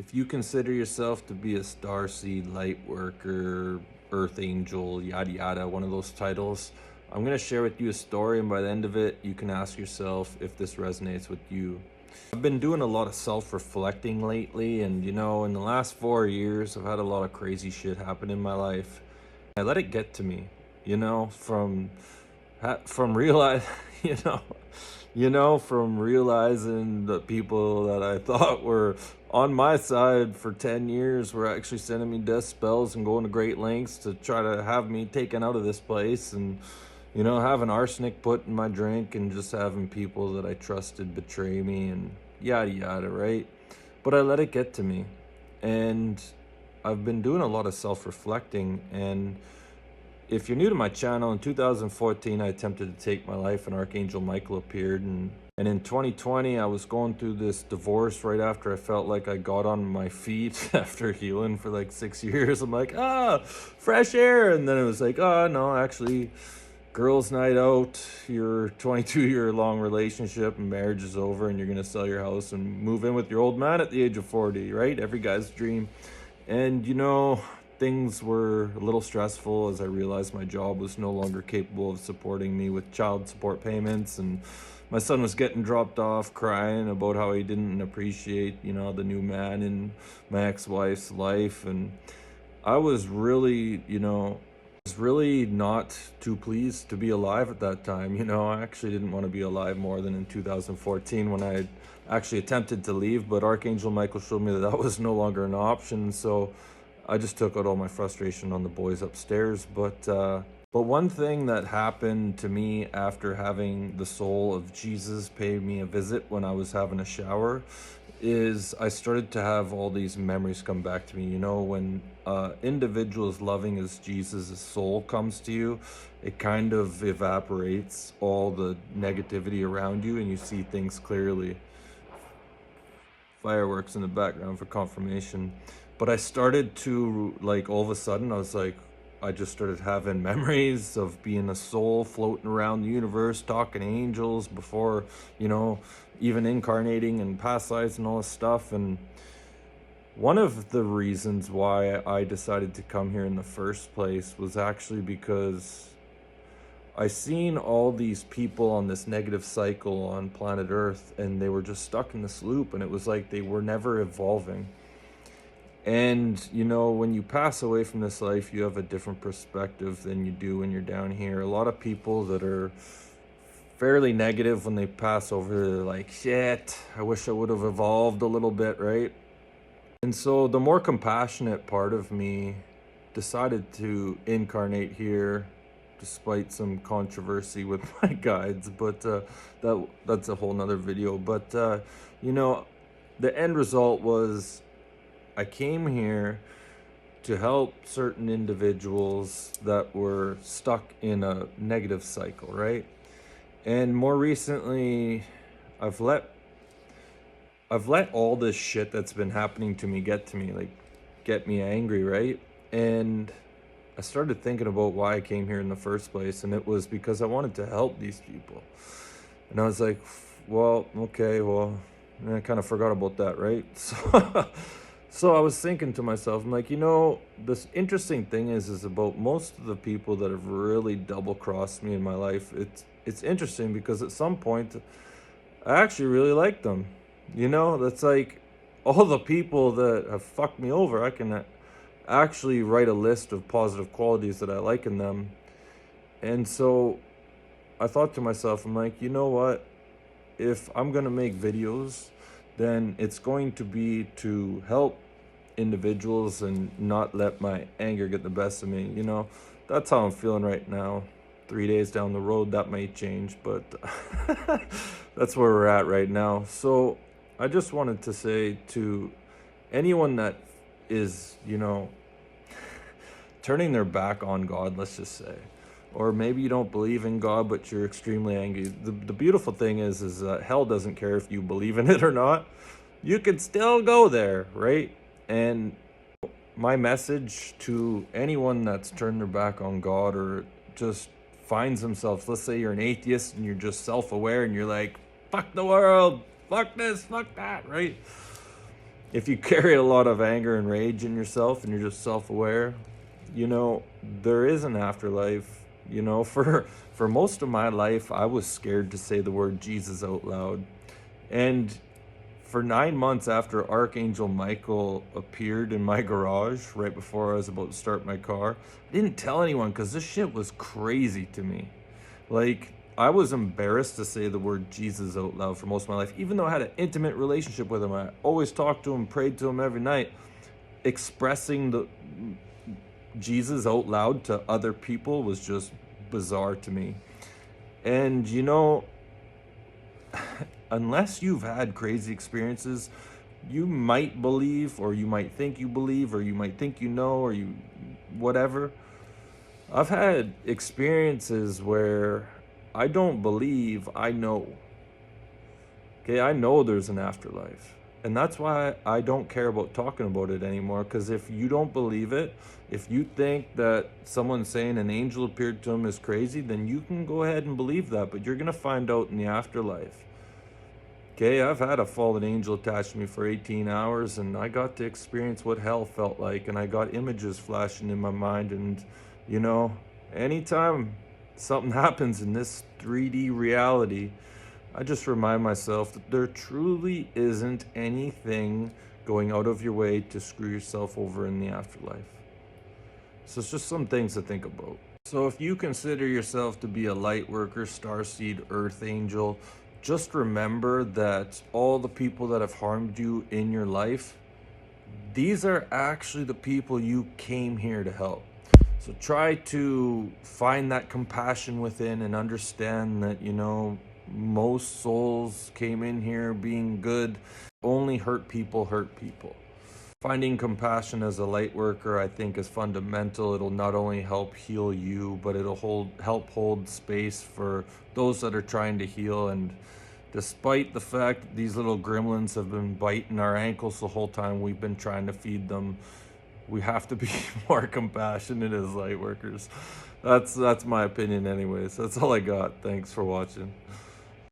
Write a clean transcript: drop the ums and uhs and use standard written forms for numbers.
If you consider yourself to be a starseed, light worker, earth angel, yada yada, one of those titles, I'm going to share with you a story, and by the end of it, you can ask yourself if this resonates with you. I've been doing a lot of self-reflecting lately, and in the last 4 years, I've had a lot of crazy shit happen in my life. I let it get to me, from realize, you know, from realizing the people that I thought were on my side for 10 years were actually sending me death spells and going to great lengths to try to have me taken out of this place, and having arsenic put in my drink, and just having people that I trusted betray me, and yada yada, right? But I let it get to me, and I've been doing a lot of self-reflecting. And if you're new to my channel, in 2014 I attempted to take my life, and Archangel Michael appeared, and in 2020 I was going through this divorce right after I felt like I got on my feet after healing for like 6 years. I'm like, fresh air. And then it was like, oh no, actually, girls' night out, your 22-year long relationship and marriage is over, and you're gonna sell your house and move in with your old man at the age of 40, right? Every guy's dream. And things were a little stressful as I realized my job was no longer capable of supporting me with child support payments, and my son was getting dropped off crying about how he didn't appreciate the new man in my ex-wife's life. And I was really not too pleased to be alive at that time. I actually didn't want to be alive more than in 2014 when I actually attempted to leave, but Archangel Michael showed me that that was no longer an option. So I just took out all my frustration on the boys upstairs. But one thing that happened to me after having the soul of Jesus pay me a visit when I was having a shower is I started to have all these memories come back to me. When individual as loving as Jesus' soul comes to you, it kind of evaporates all the negativity around you, and you see things clearly. Fireworks in the background for confirmation. But I started to, like, all of a sudden I just started having memories of being a soul floating around the universe, talking to angels before, even incarnating and past lives and all this stuff. And one of the reasons why I decided to come here in the first place was actually because I seen all these people on this negative cycle on planet Earth, and they were just stuck in this loop, and it was like they were never evolving. And when you pass away from this life, you have a different perspective than you do when you're down here. A lot of people that are fairly negative, when they pass over, they're like, shit, I wish I would have evolved a little bit, right? And so the more compassionate part of me decided to incarnate here, despite some controversy with my guides, but that's a whole nother video. But the end result was I came here to help certain individuals that were stuck in a negative cycle, right? And more recently, I've let all this shit that's been happening to me get to me, like get me angry, right? And I started thinking about why I came here in the first place, and it was because I wanted to help these people. And I was like, well, okay, well, and I kind of forgot about that, right? So I was thinking to myself, I'm like, this interesting thing is about most of the people that have really double-crossed me in my life. It's interesting because at some point, I actually really like them. That's like all the people that have fucked me over, I can actually write a list of positive qualities that I like in them. And so I thought to myself, I'm like, you know what? If I'm going to make videos, then it's going to be to help individuals and not let my anger get the best of me. That's how I'm feeling right now. 3 days down the road, that may change, but that's where we're at right now. So I just wanted to say to anyone that is, turning their back on God, let's just say, or maybe you don't believe in God, but you're extremely angry. The beautiful thing is that hell doesn't care if you believe in it or not. You can still go there, right? And my message to anyone that's turned their back on God, or just finds themselves, let's say you're an atheist and you're just self-aware and you're like, fuck the world, fuck this, fuck that, right? if you carry a lot of anger and rage in yourself and you're just self-aware, you know, there is an afterlife. You know, for most of my life, I was scared to say the word Jesus out loud. And for 9 months after Archangel Michael appeared in my garage right before I was about to start my car, I didn't tell anyone because this shit was crazy to me. Like, I was embarrassed to say the word Jesus out loud for most of my life, even though I had an intimate relationship with him. I always talked to him, prayed to him every night. Expressing the Jesus out loud to other people was just bizarre to me. And you know, unless you've had crazy experiences, you might believe, or you might think you believe, or you might think you know, or you whatever. I've had experiences where I don't believe, I know. Okay, I know there's an afterlife. And that's why I don't care about talking about it anymore. Because if you don't believe it, if you think that someone saying an angel appeared to him is crazy, then you can go ahead and believe that. But you're going to find out in the afterlife. Okay, I've had a fallen angel attached to me for 18 hours, and I got to experience what hell felt like. And I got images flashing in my mind. And, you know, anytime something happens in this 3D reality, I just remind myself that there truly isn't anything going out of your way to screw yourself over in the afterlife. So it's just some things to think about. So if you consider yourself to be a light worker, starseed, earth angel, just remember that all the people that have harmed you in your life, these are actually the people you came here to help. So try to find that compassion within and understand that, you know, most souls came in here being good. Only hurt people hurt people. Finding compassion as a light worker, I think, is fundamental. It'll not only help heal you, but it'll help hold space for those that are trying to heal. And despite the fact that these little gremlins have been biting our ankles the whole time we've been trying to feed them, we have to be more compassionate as light workers. That's my opinion anyways. That's all I got. Thanks for watching.